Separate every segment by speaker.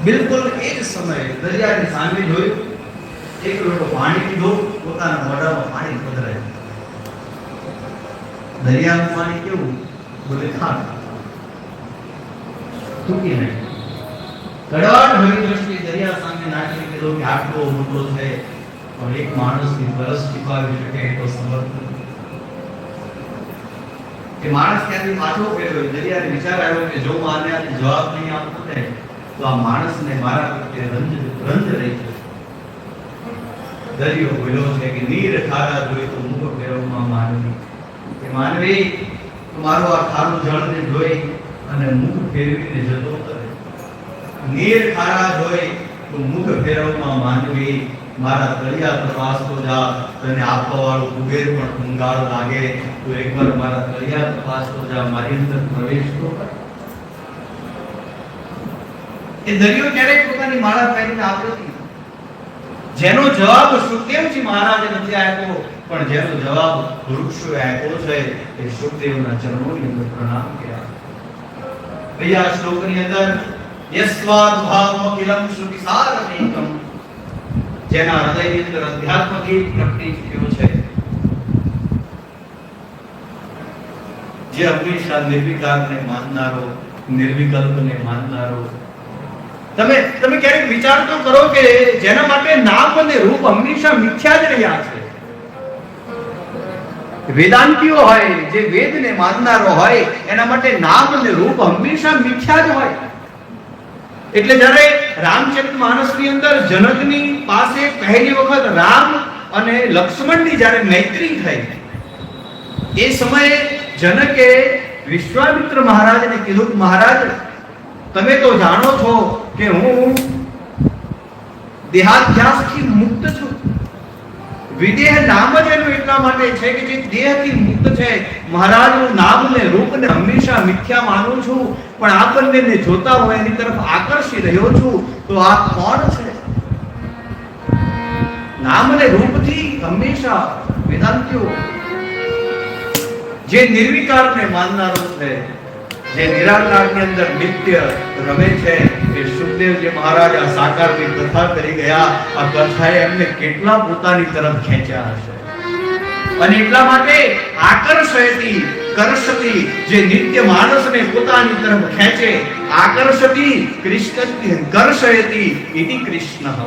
Speaker 1: બિલકુલ એ જ સમયે દરિયાની સામે જોયું, એક લોટો પાણી પીધો, પોતાના મોઢામાં પાણી પધરાયું. દરિયાનું પાણી કેવું? બોલે ખાટ, તૂટી નહીં. કડવાટ ભરી દ્રષ્ટિ દરિયા સામે નાખી કીધો કે આટલો મોટો છે પણ એક માણસની તરસ છુપાવી શકે એટલો સમર્થ નથી. એ માણસ ક્યાંથી પાછો ફેરવ્યો. દરિયાને વિચાર આવ્યો કે જો માને આ જવાબ નહીં આપતો ને તો આ માણસને મારા પ્રત્યે રંજ રહી છે. દરિયો બોલ્યો છે કે નીર ખારા જોઈ તો મુખ ફેરવમાં માનવી. કે માનવી મારો આ ખારું જળને જોઈ અને મુખ ફેરવીને જતો કરે. નીર ખારા જોઈ તો મુખ ફેરવમાં માનવી. મારા તળિયા તપાસતો જા, તને આપવા વાળો કુબેર પણ કંગાળ લાગે. તો એકવાર મારા તળિયા તપાસતો જા, મારી અંદર પ્રવેશ તો કર. એ દરિયો ક્યારેય પોતાની માળા પહેરીને આવ્યો નથી. જેનો જવાબ સુખદેવજી મહારાજે નથી આપ્યો, પણ જેનો જવાબ વૃક્ષોએ આપ્યો છે એ સુખદેવના ચરણોની અંદર પ્રણામ કર્યા. બીજા શ્લોકની અંદર યસ્વાદ ભાવમ કિલમ સુખિસારમેકમ, જેના હૃદયની અંદર અધ્યાત્મ ગીત પ્રગટી થયો છે, જે હંમેશા નિર્વિકારને માનનારો, નિર્વિકલ્પને માનનારો. તમે ક્યારેક વિચાર તો કરો કે જેના માટે નામ અને રૂપ હંમેશા મિથ્યા જ રહ્યા છે. વેદાંતીઓ હોય, જે વેદને માનનારો હોય, એના માટે નામ અને રૂપ હંમેશા મિથ્યા જ હોય. એટલે જ્યારે રામચરિતમાનસની અંદર જનકની પાસે પહેલી વખત રામ અને લક્ષ્મણની જ્યારે મૈત્રી થઈ, એ સમયે જનકે વિશ્વામિત્ર મહારાજને કીધું, મહારાજ તમે તો જાણો છો કે હું દેહાધ્યાસથી મુક્ત છું. વિદેહ નામ જ એનું એટલા માટે છે કે જે દેહથી મુક્ત છે. મહારાજ હું નામ ને રૂપ ને હંમેશા મિથ્યા માનું છું, પણ આ બંનેને જોતા હોય એની તરફ આકર્ષી રહ્યો છું. તો આ કોણ છે? નામ અને રૂપથી હંમેશા વેદાંતીઓ, જે નિર્વિકારને માનનારો છે, જે નિરાકારની અંદર નિત્ય રમે છે, એ સુખદેવજી મહારાજ આ સાકારની કથા કરી ગયા. આ કથાએ એમને કેટલા પોતાની તરફ ખેંચ્યા હશે. અને એટલા માટે આકર્ષયતી કર્ષતી, જે નિત્ય માણસને પોતાની તરફ ખેંચે, આકર્ષતી કૃષ્ણતી કર્ષયતી ઇતિ કૃષ્ણઃ,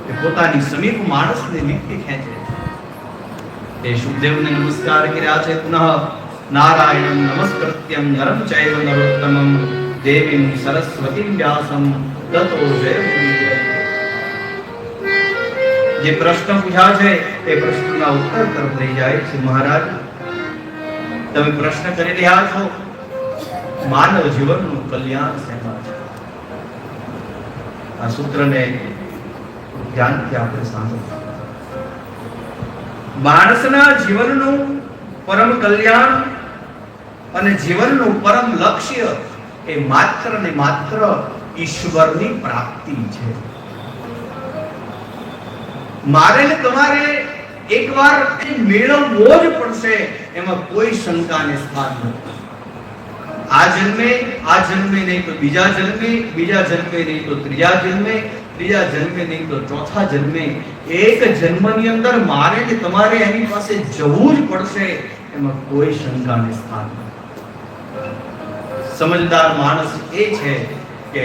Speaker 1: એ પોતાની સમીપ માણસને નિત્ય ખેંચે. એ સુખદેવને નમસ્કાર કર્યા છે. પુનઃ નારાયણં નમસ્કૃત્યં નરં ચૈવ નરોત્તમં દેવીં સરસ્વતીં વ્યાસં તતો જયમુદીરયે. જે પ્રશ્ન પૂછ્યા છે એ પ્રશ્નના ઉત્તર તરફ લઈ જાય છે. મહારાજ તમે પ્રશ્ન કરી રહ્યા છો, માનવ જીવનનું કલ્યાણ શેમાં છે? આ સૂત્રને ધ્યાનથી આપણે સાંભળો. માણસના જીવનનું પરમ કલ્યાણ અને જીવનનું પરમ લક્ષ્ય એ માત્ર ને માત્ર ઈશ્વરની પ્રાપ્તિ છે. મારે ને તમારે એકવાર મેળવવો જ પડશે, એમાં કોઈ શંકાને સ્થાન નથી. આ જન્મે નહીં તો બીજા જન્મે, બીજા જન્મે નહીં તો ત્રીજા જન્મે, ત્રીજા જન્મે નહીં તો ચોથા જન્મે, એક જન્મની અંદર મારે ને તમારે એની પાસે જવું જ પડશે, એમાં કોઈ શંકાને સ્થાન નથી. સમજદાર માણસ એ છે કે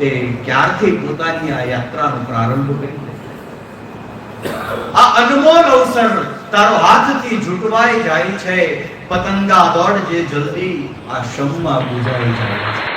Speaker 1: એ ક્યારથી પોતાની આ યાત્રાનો પ્રારંભ કરી દે. આ અનમોલ અવસર તારો હાથથી છૂટવાઈ જાય છે. પતંગા દોડ જે જલ્દી આ શમમાં બુજાઈ જાય છે.